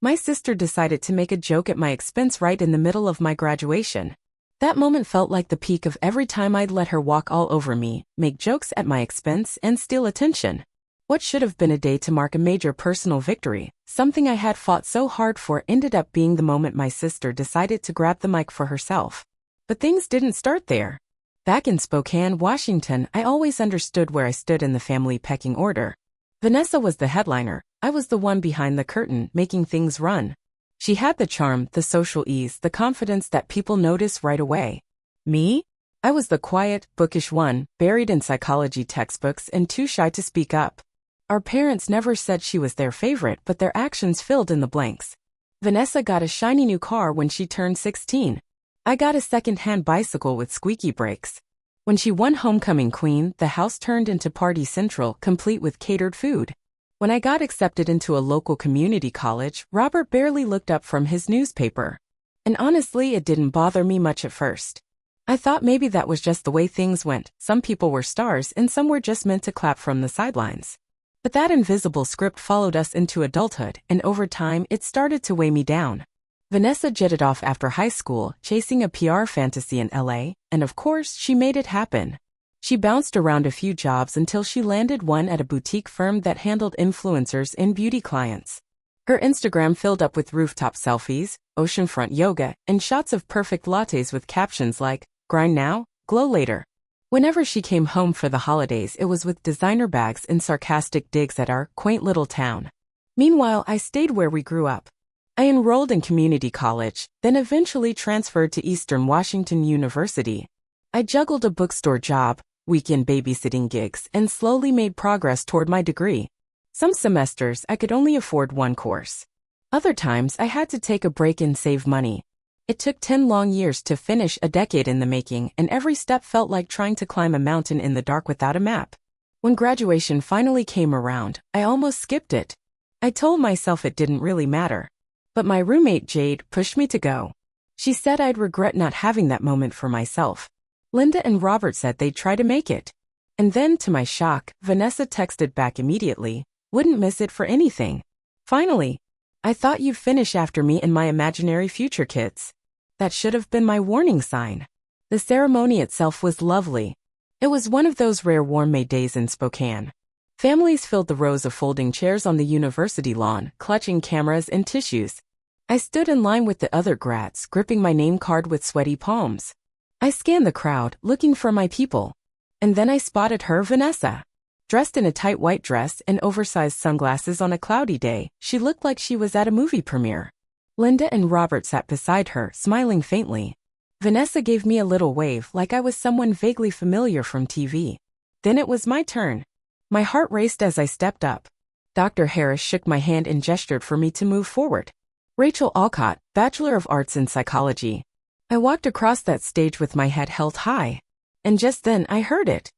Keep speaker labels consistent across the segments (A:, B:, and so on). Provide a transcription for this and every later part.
A: My sister decided to make a joke at my expense right in the middle of my graduation. That moment felt like the peak of every time I'd let her walk all over me, make jokes at my expense, and steal attention. What should have been a day to mark a major personal victory, something I had fought so hard for, ended up being the moment my sister decided to grab the mic for herself. But things didn't start there. Back in Spokane, Washington, I always understood where I stood in the family pecking order. Vanessa was the headliner. I was the one behind the curtain, making things run. She had the charm, the social ease, the confidence that people notice right away. Me? I was the quiet, bookish one, buried in psychology textbooks and too shy to speak up. Our parents never said she was their favorite, but their actions filled in the blanks. Vanessa got a shiny new car when she turned 16. I got a second-hand bicycle with squeaky brakes. When she won Homecoming Queen, the house turned into Party Central, complete with catered food. When I got accepted into a local community college, Robert barely looked up from his newspaper. And honestly, it didn't bother me much at first. I thought maybe that was just the way things went. Some people were stars and some were just meant to clap from the sidelines. But that invisible script followed us into adulthood, and over time, it started to weigh me down. Vanessa jetted off after high school, chasing a PR fantasy in LA, and of course, she made it happen. She bounced around a few jobs until she landed one at a boutique firm that handled influencers and beauty clients. Her Instagram filled up with rooftop selfies, oceanfront yoga, and shots of perfect lattes with captions like, "Grind now, glow later." Whenever she came home for the holidays, it was with designer bags and sarcastic digs at our quaint little town. Meanwhile, I stayed where we grew up. I enrolled in community college, then eventually transferred to Eastern Washington University. I juggled a bookstore job, weekend babysitting gigs, and slowly made progress toward my degree. Some semesters I could only afford one course. Other times I had to take a break and save money. It took 10 long years to finish, a decade in the making, and every step felt like trying to climb a mountain in the dark without a map. When graduation finally came around, I almost skipped it. I told myself it didn't really matter. But my roommate Jade pushed me to go. She said I'd regret not having that moment for myself. Linda and Robert said they'd try to make it. And then, to my shock, Vanessa texted back immediately, "Wouldn't miss it for anything." Finally. "I thought you'd finish after me and my imaginary future kids." That should have been my warning sign. The ceremony itself was lovely. It was one of those rare warm May days in Spokane. Families filled the rows of folding chairs on the university lawn, clutching cameras and tissues. I stood in line with the other grads, gripping my name card with sweaty palms. I scanned the crowd, looking for my people. And then I spotted her, Vanessa. Dressed in a tight white dress and oversized sunglasses on a cloudy day, she looked like she was at a movie premiere. Linda and Robert sat beside her, smiling faintly. Vanessa gave me a little wave, like I was someone vaguely familiar from TV. Then it was my turn. My heart raced as I stepped up. Dr. Harris shook my hand and gestured for me to move forward. Rachel Alcott, Bachelor of Arts in Psychology. I walked across that stage with my head held high. And just then I heard it.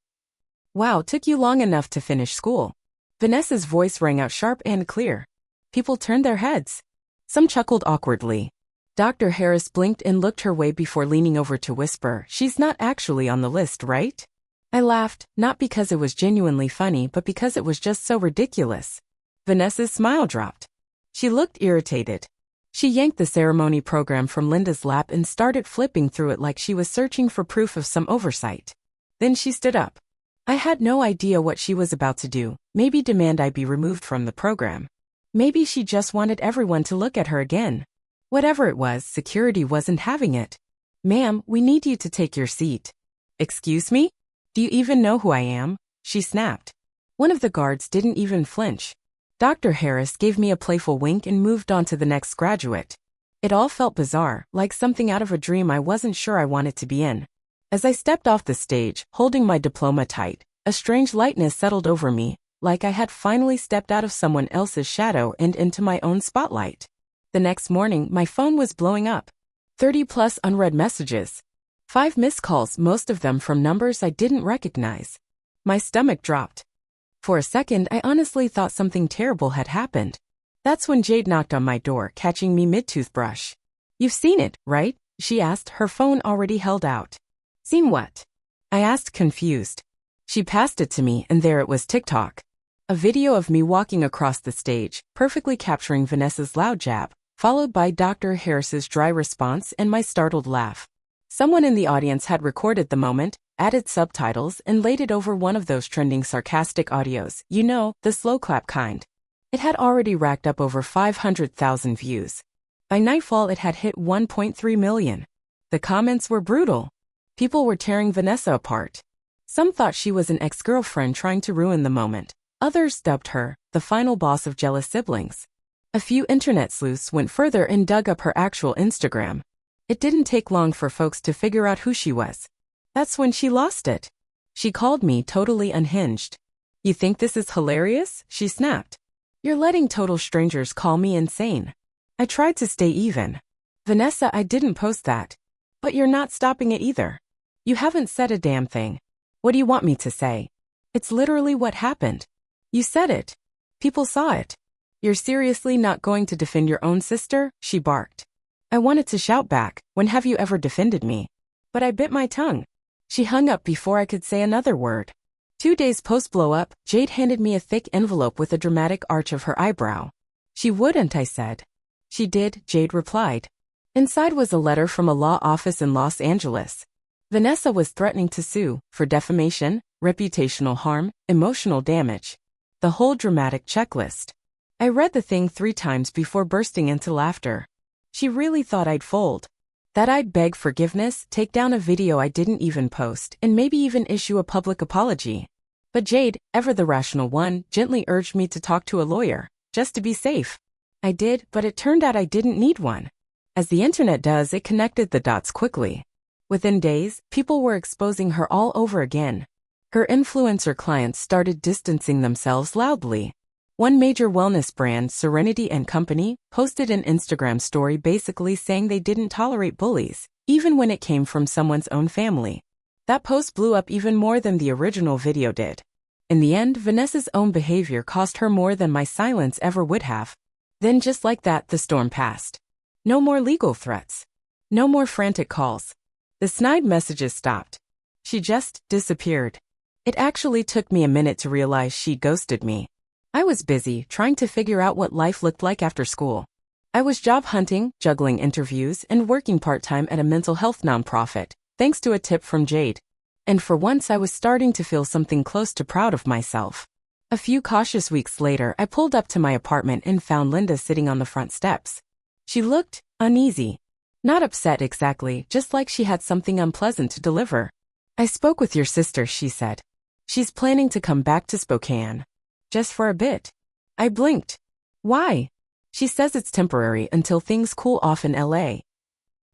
A: "Wow, took you long enough to finish school." Vanessa's voice rang out sharp and clear. People turned their heads. Some chuckled awkwardly. Dr. Harris blinked and looked her way before leaning over to whisper, "She's not actually on the list, right?" I laughed, not because it was genuinely funny, but because it was just so ridiculous. Vanessa's smile dropped. She looked irritated. She yanked the ceremony program from Linda's lap and started flipping through it like she was searching for proof of some oversight. Then she stood up. I had no idea what she was about to do, maybe demand I be removed from the program. Maybe she just wanted everyone to look at her again. Whatever it was, security wasn't having it. "Ma'am, we need you to take your seat." "Excuse me? Do you even know who I am?" she snapped. One of the guards didn't even flinch. Dr. Harris gave me a playful wink and moved on to the next graduate. It all felt bizarre, like something out of a dream I wasn't sure I wanted to be in. As I stepped off the stage, holding my diploma tight, a strange lightness settled over me, like I had finally stepped out of someone else's shadow and into my own spotlight. The next morning, my phone was blowing up. 30+ unread messages. 5 missed calls, most of them from numbers I didn't recognize. My stomach dropped. For a second, I honestly thought something terrible had happened. That's when Jade knocked on my door, catching me mid-toothbrush. "You've seen it, right?" she asked, her phone already held out. "Seen what?" I asked, confused. She passed it to me, and there it was, TikTok. A video of me walking across the stage, perfectly capturing Vanessa's loud jab, followed by Dr. Harris's dry response and my startled laugh. Someone in the audience had recorded the moment, added subtitles, and laid it over one of those trending sarcastic audios, you know, the slow clap kind. It had already racked up over 500,000 views. By nightfall it had hit 1.3 million. The comments were brutal. People were tearing Vanessa apart. Some thought she was an ex-girlfriend trying to ruin the moment. Others dubbed her the final boss of jealous siblings. A few internet sleuths went further and dug up her actual Instagram. It didn't take long for folks to figure out who she was. That's when she lost it. She called me totally unhinged. "You think this is hilarious?" she snapped. "You're letting total strangers call me insane." I tried to stay even. "Vanessa, I didn't post that. But you're not stopping it either. You haven't said a damn thing. What do you want me to say? It's literally what happened. You said it. People saw it. You're seriously not going to defend your own sister?" she barked. I wanted to shout back, "When have you ever defended me?" But I bit my tongue. She hung up before I could say another word. 2 days post-blow-up, Jade handed me a thick envelope with a dramatic arch of her eyebrow. "She wouldn't," I said. "She did," Jade replied. Inside was a letter from a law office in Los Angeles. Vanessa was threatening to sue for defamation, reputational harm, emotional damage. The whole dramatic checklist. I read the thing 3 times before bursting into laughter. She really thought I'd fold. That I'd beg forgiveness, take down a video I didn't even post, and maybe even issue a public apology. But Jade, ever the rational one, gently urged me to talk to a lawyer, just to be safe. I did, but it turned out I didn't need one. As the internet does, it connected the dots quickly. Within days, people were exposing her all over again. Her influencer clients started distancing themselves loudly. One major wellness brand, Serenity & Company, posted an Instagram story basically saying they didn't tolerate bullies, even when it came from someone's own family. That post blew up even more than the original video did. In the end, Vanessa's own behavior cost her more than my silence ever would have. Then just like that, the storm passed. No more legal threats. No more frantic calls. The snide messages stopped. She just disappeared. It actually took me a minute to realize she'd ghosted me. I was busy trying to figure out what life looked like after school. I was job hunting, juggling interviews, and working part-time at a mental health nonprofit, thanks to a tip from Jade. And for once I was starting to feel something close to proud of myself. A few cautious weeks later, I pulled up to my apartment and found Linda sitting on the front steps. She looked uneasy. Not upset exactly, just like she had something unpleasant to deliver. "I spoke with your sister," she said. "She's planning to come back to Spokane. Just for a bit." I blinked. "Why?" "She says it's temporary until things cool off in LA.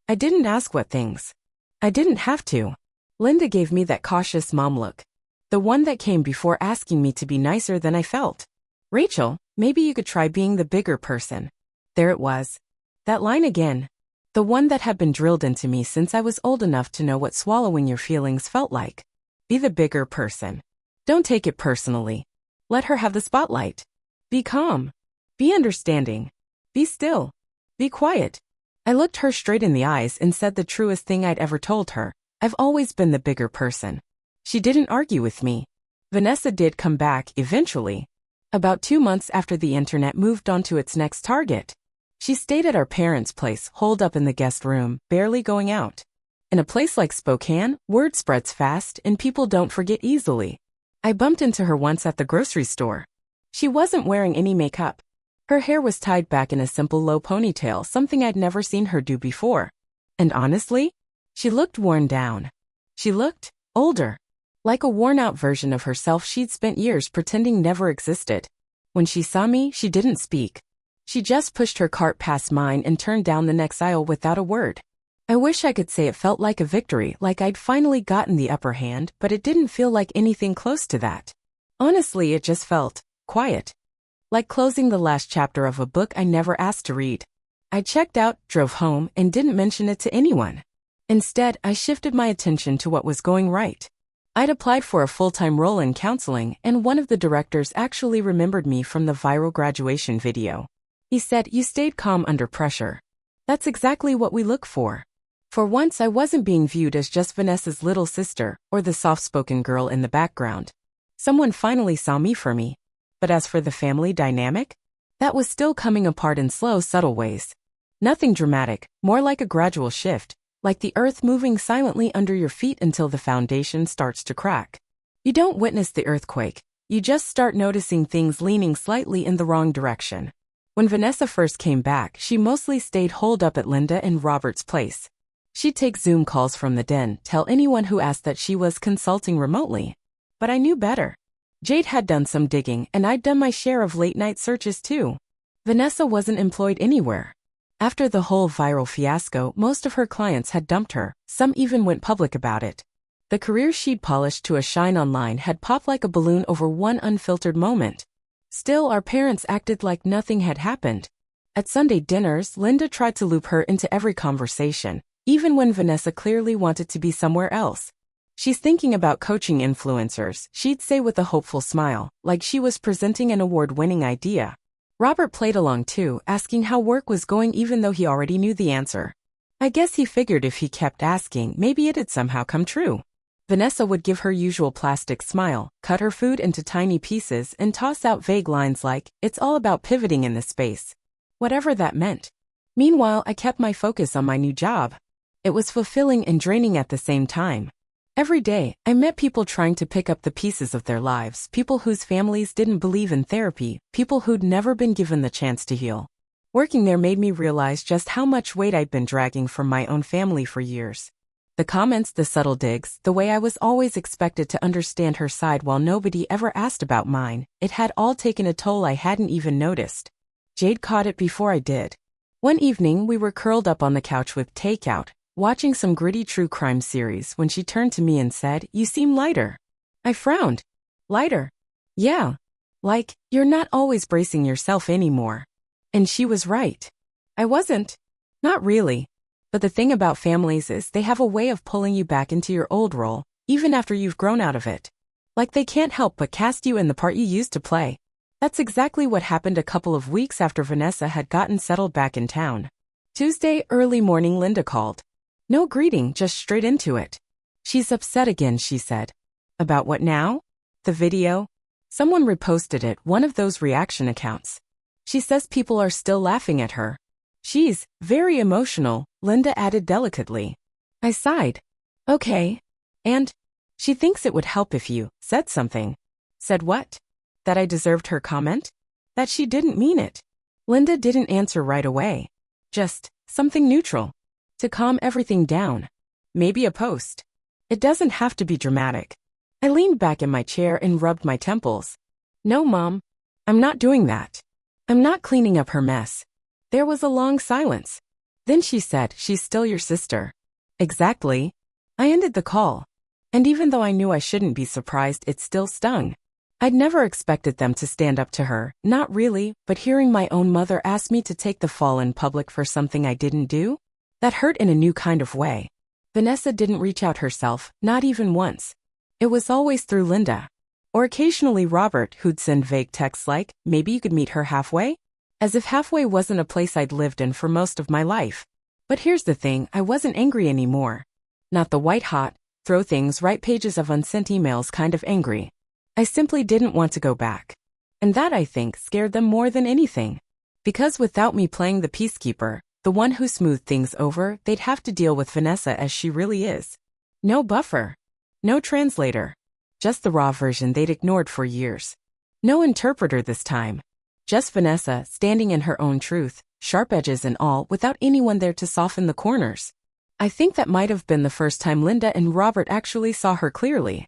A: I didn't ask what things. I didn't have to. Linda gave me that cautious mom look. The one that came before asking me to be nicer than I felt. "Rachel, maybe you could try being the bigger person." There it was. That line again. The one that had been drilled into me since I was old enough to know what swallowing your feelings felt like. Be the bigger person. Don't take it personally. Let her have the spotlight. Be calm. Be understanding. Be still. Be quiet. I looked her straight in the eyes and said the truest thing I'd ever told her. I've always been the bigger person. She didn't argue with me. Vanessa did come back eventually. About 2 months after the internet moved on to its next target. She stayed at our parents' place, holed up in the guest room, barely going out. In a place like Spokane, word spreads fast and people don't forget easily. I bumped into her once at the grocery store. She wasn't wearing any makeup. Her hair was tied back in a simple low ponytail, something I'd never seen her do before. And honestly, she looked worn down. She looked older. Like a worn-out version of herself she'd spent years pretending never existed. When she saw me, she didn't speak. She just pushed her cart past mine and turned down the next aisle without a word. I wish I could say it felt like a victory, like I'd finally gotten the upper hand, but it didn't feel like anything close to that. Honestly, it just felt quiet. Like closing the last chapter of a book I never asked to read. I checked out, drove home, and didn't mention it to anyone. Instead, I shifted my attention to what was going right. I'd applied for a full-time role in counseling, and one of the directors actually remembered me from the viral graduation video. He said, "You stayed calm under pressure. That's exactly what we look for." For once, I wasn't being viewed as just Vanessa's little sister or the soft-spoken girl in the background. Someone finally saw me for me. But as for the family dynamic, that was still coming apart in slow, subtle ways. Nothing dramatic, more like a gradual shift, like the earth moving silently under your feet until the foundation starts to crack. You don't witness the earthquake, you just start noticing things leaning slightly in the wrong direction. When Vanessa first came back, she mostly stayed holed up at Linda and Robert's place. She'd take Zoom calls from the den, tell anyone who asked that she was consulting remotely. But I knew better. Jade had done some digging, and I'd done my share of late-night searches too. Vanessa wasn't employed anywhere. After the whole viral fiasco, most of her clients had dumped her, some even went public about it. The career she'd polished to a shine online had popped like a balloon over one unfiltered moment. Still, our parents acted like nothing had happened. At Sunday dinners, Linda tried to loop her into every conversation, even when Vanessa clearly wanted to be somewhere else. "She's thinking about coaching influencers," she'd say with a hopeful smile, like she was presenting an award-winning idea. Robert played along too, asking how work was going even though he already knew the answer. I guess he figured if he kept asking, maybe it'd somehow come true. Vanessa would give her usual plastic smile, cut her food into tiny pieces, and toss out vague lines like, "It's all about pivoting in this space." Whatever that meant. Meanwhile, I kept my focus on my new job. It was fulfilling and draining at the same time. Every day, I met people trying to pick up the pieces of their lives, people whose families didn't believe in therapy, people who'd never been given the chance to heal. Working there made me realize just how much weight I'd been dragging from my own family for years. The comments, the subtle digs, the way I was always expected to understand her side while nobody ever asked about mine, it had all taken a toll I hadn't even noticed. Jade caught it before I did. One evening, we were curled up on the couch with takeout, watching some gritty true crime series when she turned to me and said, "You seem lighter." I frowned. "Lighter?" "Yeah. Like, you're not always bracing yourself anymore." And she was right. I wasn't. Not really. But the thing about families is they have a way of pulling you back into your old role, even after you've grown out of it. Like they can't help but cast you in the part you used to play. That's exactly what happened a couple of weeks after Vanessa had gotten settled back in town. Tuesday, early morning, Linda called. No greeting, just straight into it. "She's upset again," she said. "About what now?" "The video. Someone reposted it, one of those reaction accounts. She says people are still laughing at her. She's very emotional," Linda added delicately. I sighed. "Okay. And she thinks it would help if you said something." Said what? That I deserved her comment? That she didn't mean it? Linda didn't answer right away. Just something neutral. To calm everything down. Maybe a post. It doesn't have to be dramatic. I leaned back in my chair and rubbed my temples. "No, Mom. I'm not doing that. I'm not cleaning up her mess." There was a long silence. Then she said, "She's still your sister." Exactly. I ended the call. And even though I knew I shouldn't be surprised, it still stung. I'd never expected them to stand up to her, not really, but hearing my own mother ask me to take the fall in public for something I didn't do? That hurt in a new kind of way. Vanessa didn't reach out herself, not even once. It was always through Linda. Or occasionally Robert, who'd send vague texts like, "Maybe you could meet her halfway?" As if halfway wasn't a place I'd lived in for most of my life. But here's the thing, I wasn't angry anymore. Not the white-hot, throw things right pages of unsent emails kind of angry. I simply didn't want to go back. And that, I think, scared them more than anything. Because without me playing the peacekeeper, the one who smoothed things over, they'd have to deal with Vanessa as she really is. No buffer. No translator. Just the raw version they'd ignored for years. No interpreter this time. Just Vanessa, standing in her own truth, sharp edges and all, without anyone there to soften the corners. I think that might have been the first time Linda and Robert actually saw her clearly.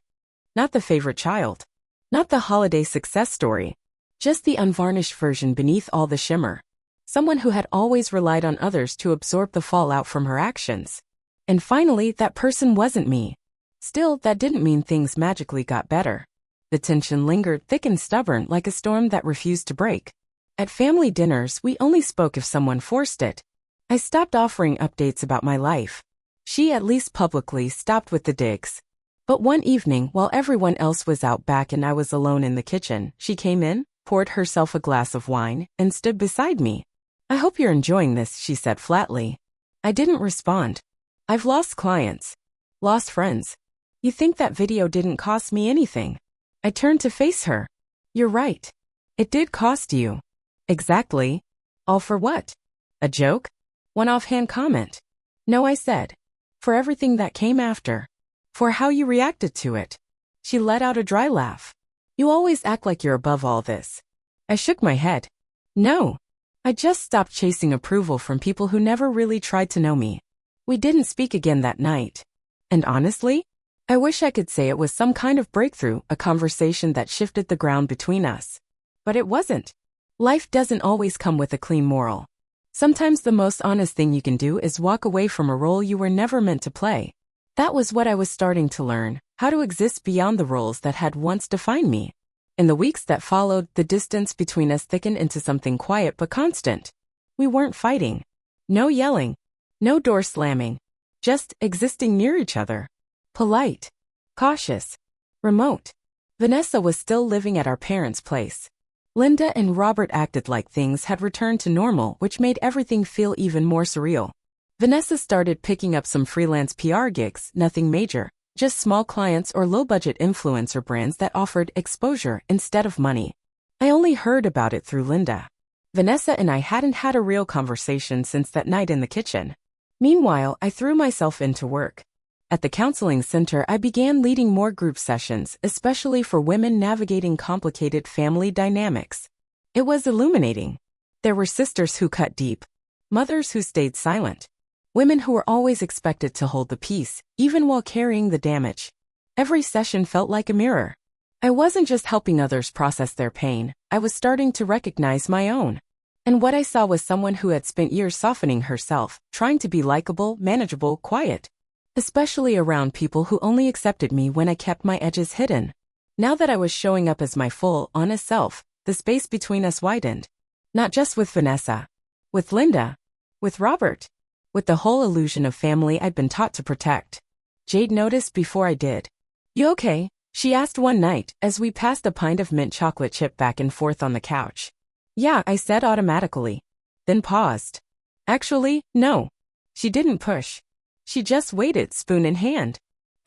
A: Not the favorite child. Not the holiday success story. Just the unvarnished version beneath all the shimmer. Someone who had always relied on others to absorb the fallout from her actions. And finally, that person wasn't me. Still, that didn't mean things magically got better. The tension lingered thick and stubborn like a storm that refused to break. At family dinners, we only spoke if someone forced it. I stopped offering updates about my life. She at least publicly stopped with the digs. But one evening, while everyone else was out back and I was alone in the kitchen, she came in, poured herself a glass of wine, and stood beside me. "I hope you're enjoying this," she said flatly. I didn't respond. I've lost clients. Lost friends. You think that video didn't cost me anything? I turned to face her. "You're right. It did cost you. Exactly. All for what? A joke? One offhand comment? No, I said. For everything that came after. For how you reacted to it. She let out a dry laugh. You always act like you're above all this. I shook my head. No. I just stopped chasing approval from people who never really tried to know me. We didn't speak again that night. And honestly, I wish I could say it was some kind of breakthrough, a conversation that shifted the ground between us. But it wasn't. Life doesn't always come with a clean moral. Sometimes the most honest thing you can do is walk away from a role you were never meant to play. That was what I was starting to learn, how to exist beyond the roles that had once defined me. In the weeks that followed, the distance between us thickened into something quiet but constant. We weren't fighting. No yelling. No door slamming. Just existing near each other. Polite. Cautious. Remote. Vanessa was still living at our parents' place. Linda and Robert acted like things had returned to normal, which made everything feel even more surreal. Vanessa started picking up some freelance PR gigs, nothing major, just small clients or low-budget influencer brands that offered exposure instead of money. I only heard about it through Linda. Vanessa and I hadn't had a real conversation since that night in the kitchen. Meanwhile, I threw myself into work. At the counseling center, I began leading more group sessions, especially for women navigating complicated family dynamics. It was illuminating. There were sisters who cut deep, mothers who stayed silent, women who were always expected to hold the peace, even while carrying the damage. Every session felt like a mirror. I wasn't just helping others process their pain, I was starting to recognize my own. And what I saw was someone who had spent years softening herself, trying to be likable, manageable, quiet. Especially around people who only accepted me when I kept my edges hidden. Now that I was showing up as my full, honest self, the space between us widened. Not just with Vanessa. With Linda. With Robert. With the whole illusion of family I'd been taught to protect. Jade noticed before I did. You okay? She asked one night, as we passed a pint of mint chocolate chip back and forth on the couch. Yeah, I said automatically. Then paused. Actually, no. She didn't push. She just waited, spoon in hand.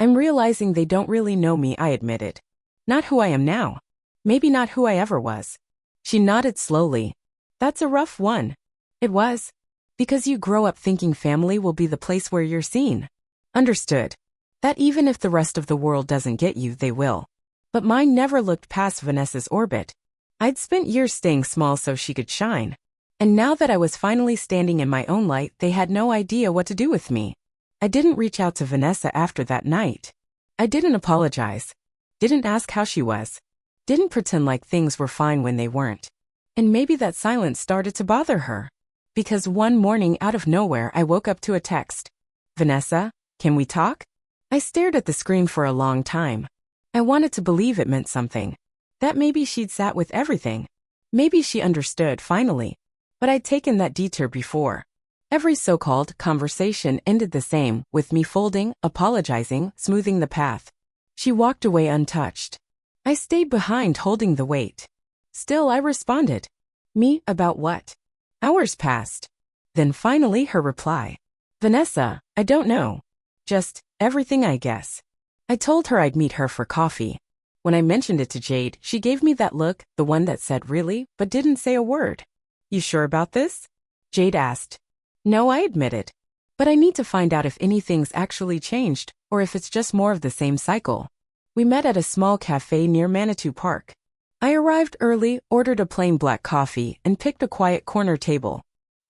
A: I'm realizing they don't really know me, I admitted. Not who I am now. Maybe not who I ever was. She nodded slowly. That's a rough one. It was. Because you grow up thinking family will be the place where you're seen. Understood. That even if the rest of the world doesn't get you, they will. But mine never looked past Vanessa's orbit. I'd spent years staying small so she could shine. And now that I was finally standing in my own light, they had no idea what to do with me. I didn't reach out to Vanessa after that night. I didn't apologize. Didn't ask how she was. Didn't pretend like things were fine when they weren't. And maybe that silence started to bother her. Because one morning out of nowhere I woke up to a text. Vanessa, can we talk? I stared at the screen for a long time. I wanted to believe it meant something. That maybe she'd sat with everything. Maybe she understood finally. But I'd taken that detour before. Every so-called conversation ended the same, with me folding, apologizing, smoothing the path. She walked away untouched. I stayed behind holding the weight. Still I responded. Me, about what? Hours passed. Then finally her reply. Vanessa, I don't know. Just, everything I guess. I told her I'd meet her for coffee. When I mentioned it to Jade, she gave me that look, the one that said really, but didn't say a word. You sure about this? Jade asked. No, I admitted. But I need to find out if anything's actually changed, or if it's just more of the same cycle. We met at a small cafe near Manitou Park. I arrived early, ordered a plain black coffee, and picked a quiet corner table.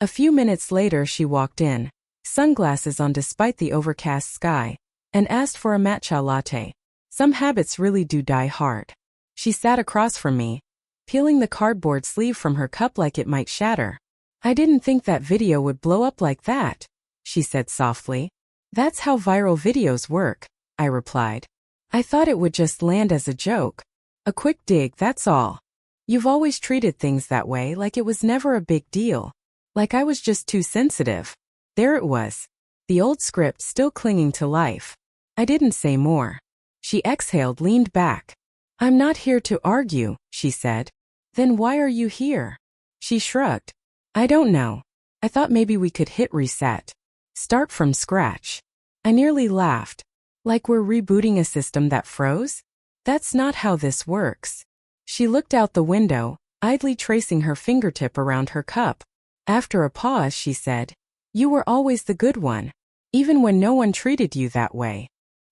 A: A few minutes later she walked in, sunglasses on despite the overcast sky, and asked for a matcha latte. Some habits really do die hard. She sat across from me, peeling the cardboard sleeve from her cup like it might shatter. I didn't think that video would blow up like that, she said softly. That's how viral videos work, I replied. I thought it would just land as a joke. A quick dig, that's all. You've always treated things that way, like it was never a big deal. Like I was just too sensitive. There it was. The old script still clinging to life. I didn't say more. She exhaled, leaned back. I'm not here to argue, she said. Then why are you here? She shrugged. I don't know. I thought maybe we could hit reset. Start from scratch. I nearly laughed. Like we're rebooting a system that froze? That's not how this works. She looked out the window, idly tracing her fingertip around her cup. After a pause, she said, "You were always the good one. Even when no one treated you that way.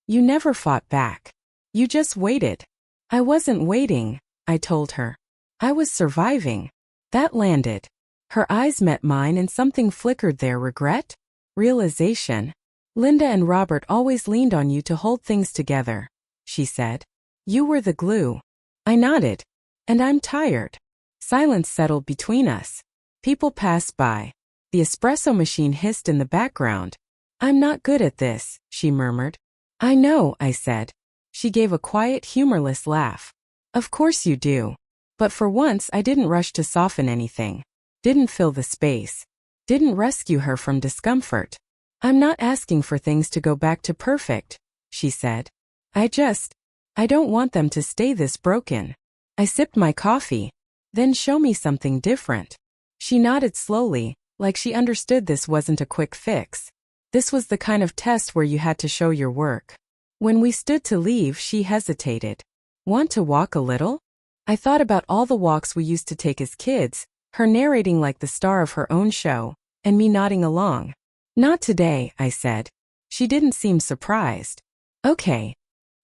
A: You never fought back. You just waited." "I wasn't waiting," I told her. "I was surviving." That landed. Her eyes met mine and something flickered there. Regret? Realization. "Linda and Robert always leaned on you to hold things together," she said. "You were the glue." I nodded. "And I'm tired." Silence settled between us. People passed by. The espresso machine hissed in the background. "I'm not good at this," she murmured. "I know," I said. She gave a quiet, humorless laugh. "Of course you do." But for once I didn't rush to soften anything. Didn't fill the space. Didn't rescue her from discomfort. "I'm not asking for things to go back to perfect," she said. I don't want them to stay this broken." I sipped my coffee. "Then show me something different." She nodded slowly, like she understood this wasn't a quick fix. This was the kind of test where you had to show your work. When we stood to leave, she hesitated. "Want to walk a little?" I thought about all the walks we used to take as kids, her narrating like the star of her own show, and me nodding along. "Not today," I said. She didn't seem surprised. "Okay."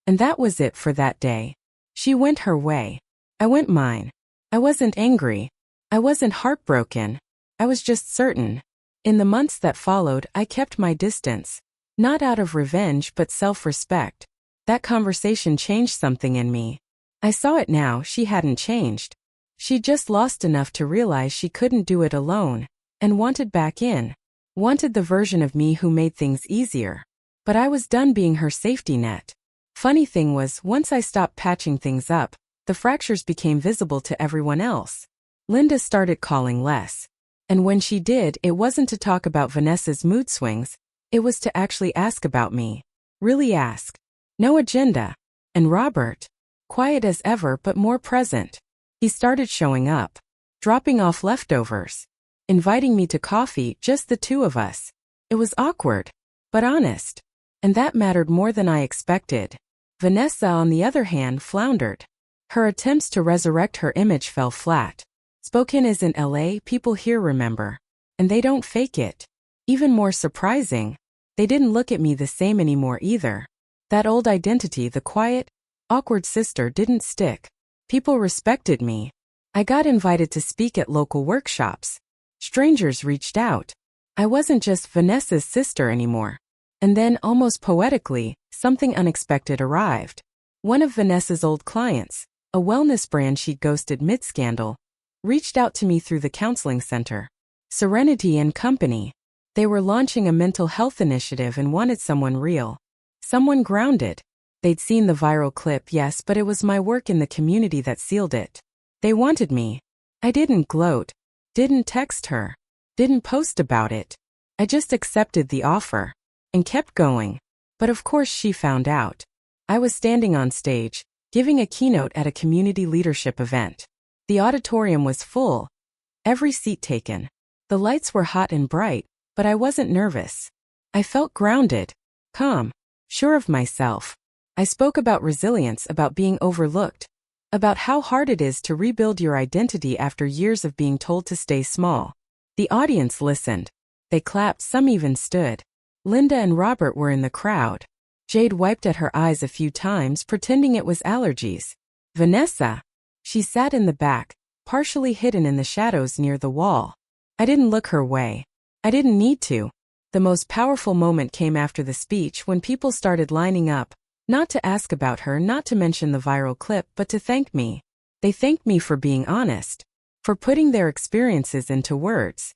A: And that was it for that day. She went her way. I went mine. I wasn't angry. I wasn't heartbroken. I was just certain. In the months that followed, I kept my distance. Not out of revenge but self-respect. That conversation changed something in me. I saw it now. She hadn't changed. She just lost enough to realize she couldn't do it alone, and wanted back in. Wanted the version of me who made things easier. But I was done being her safety net. Funny thing was, once I stopped patching things up, the fractures became visible to everyone else. Linda started calling less. And when she did, it wasn't to talk about Vanessa's mood swings, it was to actually ask about me. Really ask. No agenda. And Robert? Quiet as ever but more present. He started showing up. Dropping off leftovers. Inviting me to coffee, just the two of us. It was awkward, but honest. And that mattered more than I expected. Vanessa, on the other hand, floundered. Her attempts to resurrect her image fell flat. Spokane isn't LA, people here remember. And they don't fake it. Even more surprising, they didn't look at me the same anymore either. That old identity, the quiet, awkward sister, didn't stick. People respected me. I got invited to speak at local workshops. Strangers reached out. I wasn't just Vanessa's sister anymore. And then, almost poetically, something unexpected arrived. One of Vanessa's old clients, a wellness brand she'd ghosted mid-scandal, reached out to me through the counseling center. Serenity and Company. They were launching a mental health initiative and wanted someone real. Someone grounded. They'd seen the viral clip, yes, but it was my work in the community that sealed it. They wanted me. I didn't gloat. Didn't text her. Didn't post about it. I just accepted the offer. And kept going. But of course she found out. I was standing on stage, giving a keynote at a community leadership event. The auditorium was full. Every seat taken. The lights were hot and bright, but I wasn't nervous. I felt grounded. Calm. Sure of myself. I spoke about resilience, about being overlooked. About how hard it is to rebuild your identity after years of being told to stay small. The audience listened. They clapped, some even stood. Linda and Robert were in the crowd. Jade wiped at her eyes a few times, pretending it was allergies. Vanessa. She sat in the back, partially hidden in the shadows near the wall. I didn't look her way. I didn't need to. The most powerful moment came after the speech, when people started lining up, not to ask about her, not to mention the viral clip, but to thank me. They thanked me for being honest. For putting their experiences into words.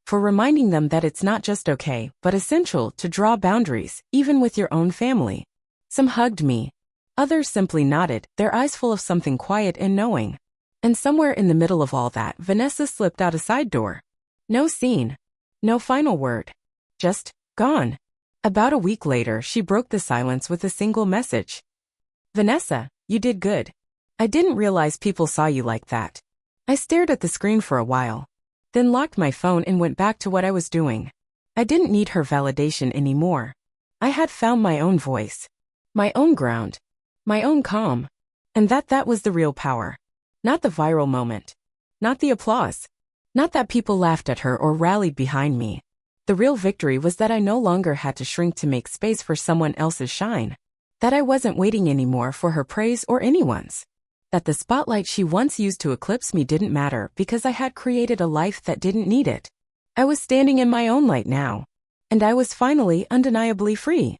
A: For reminding them that it's not just okay, but essential to draw boundaries, even with your own family. Some hugged me. Others simply nodded, their eyes full of something quiet and knowing. And somewhere in the middle of all that, Vanessa slipped out a side door. No scene. No final word. Just, gone. About a week later, she broke the silence with a single message. Vanessa, you did good. I didn't realize people saw you like that. I stared at the screen for a while. Then locked my phone and went back to what I was doing. I didn't need her validation anymore. I had found my own voice. My own ground. My own calm. And that was the real power. Not the viral moment. not the applause. Not that people laughed at her or rallied behind me. The real victory was that I no longer had to shrink to make space for someone else's shine. That I wasn't waiting anymore for her praise or anyone's. That the spotlight she once used to eclipse me didn't matter because I had created a life that didn't need it. I was standing in my own light now. And I was finally undeniably free.